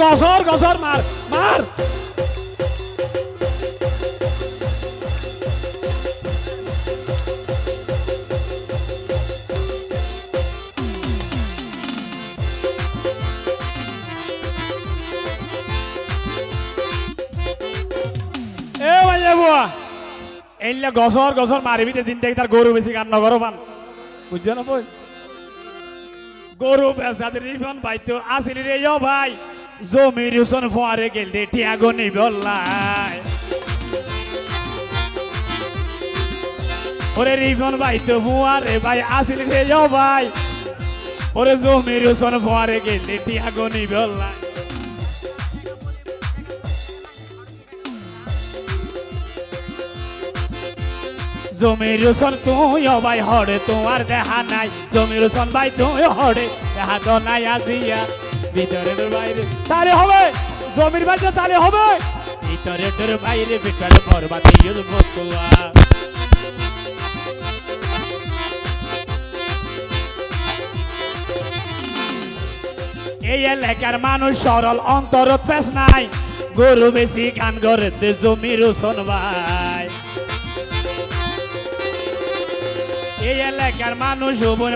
গসর গসর মার মার এ ভাই বুয়া এইলা গসর গসর মারিবি তে জিন্দেগি তার গরু বেশি গান নগর পান বুঝছো না বই গরু বেসাদের রিফন ভাই তো আসিলি রে ও ভাই জমির হুসন ফোয়ারে গেল দে টিয়াগো নি বললাই ওরে রিফন ভাই তো ফোয়ারে ভাই আসিলি রে ও ভাই ওরে জমির হুসন ফোয়ারে গেল দে টিয়াগো নি বললাই জমির হুসন তুই ও ভাই হড়ে তোমার দেখা নাই জমির হুসন ভাই তুই হড়ে দেখা তো নাই আজিয়া ভিতরে বাইরে তারে হবে জমির বাইরে তারে হবে ভিতরে বাইরে ভিতরে বরবাদি বতুয়া এই এলাকার মানুষ সরল অন্তর ফেস নাই গরু বেশি গান করে জমির হুসন ভাই এই এলাকার মানুষ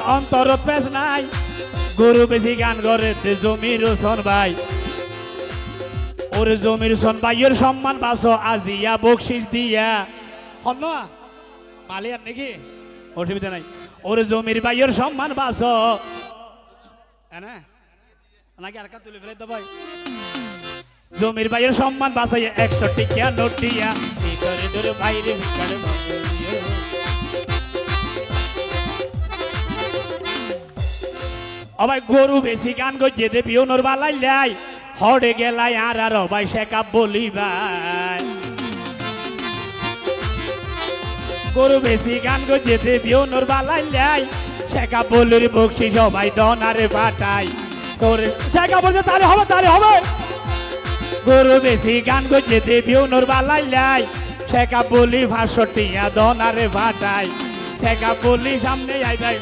অন্তর ফেস নাই গরু বেশি গান করে জমির হুসন ভাই ওরে জমির হুসন ভাইয়ের সম্মান বাসো আজিয়া বকশিস দিয়া হন না মালিয়ার নাকি অসুবিধা নাই ওরে জমির ভাইয়ের সম্মান বাসো না নাকি আর কা তুলে ফেলে তো ভাই জমির ভাইয়ের সম্মান বাসাই 100 টিকা নোট দিয়া ভিতরে ধরে বাইরে ভিতরে অবাই গরু বেশি গান গজে দে পিওনর বালাই লাই হড়ে গেলাই আর অবাই শেখা বলি ভাই গরু বেশি গান গজে দে পিওনর বালাই লাই শেখা বলির বকশি সবাই দনারে পাঠাই তোর শেখা বলছে তারে হবে গরু বেশি গান গজে দে পিওনর বালাই লাই শেখা বলি 500 টিয়া দনারে পাঠাই শেখা বলি সামনে আই ভাই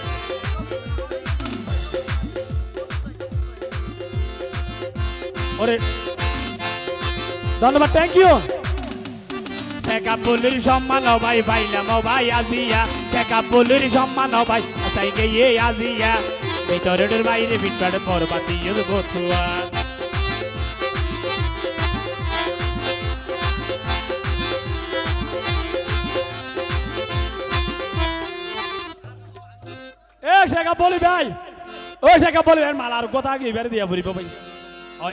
ওরে ধন্যবাদ থ্যাংক ইউ শেখা বলির সম্মান ভাই পাইলাম ভাই আজিয়া শেখা বলির সম্মান ভাই আসাই গিয়ে আজিয়া ভিতরের বাইরে ভিতরে বরবাদি বতুয়া এ শেখা বলি ভাই ও শেখা বলি মালার কথা কি এবারে দিয়া ফুরিব ভাই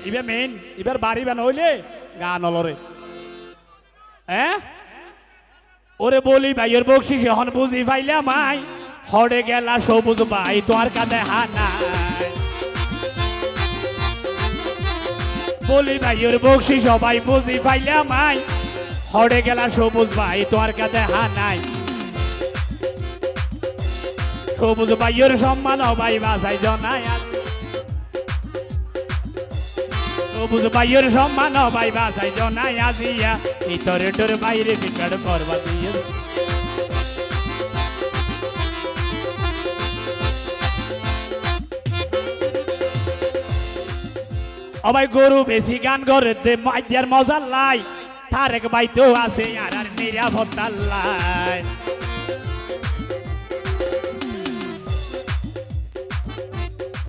ইবে মেইন এবার বাড়ি বান হইলে গান অলরে হ্যাঁ ওরে বলি ভাইয়ের বকশিস এখন বুঝি পাইলাম মাই হড়ে গেলা সবুজ ভাই তোর কাঁধে হানাই বলি ভাইয়ের বকশিস সবাই বুঝি পাইলাম মাই হড়ে গেলা সবুজ ভাই তোর কাঁধে হানাই সবুজ ভাইয়ের সম্মান ভাই বাসাই জনাই সবুজ ভাইয়ের সম্মান ভাই বাসাই জনাই আজিয়া ভিতরে তোর বাইরে ভিতরে বরবাদি ভাই গরু বেশি গান করে দে মাইয়ার মজার লাই তারেক ভাই তো আছে আর নিরাপত্তার লাই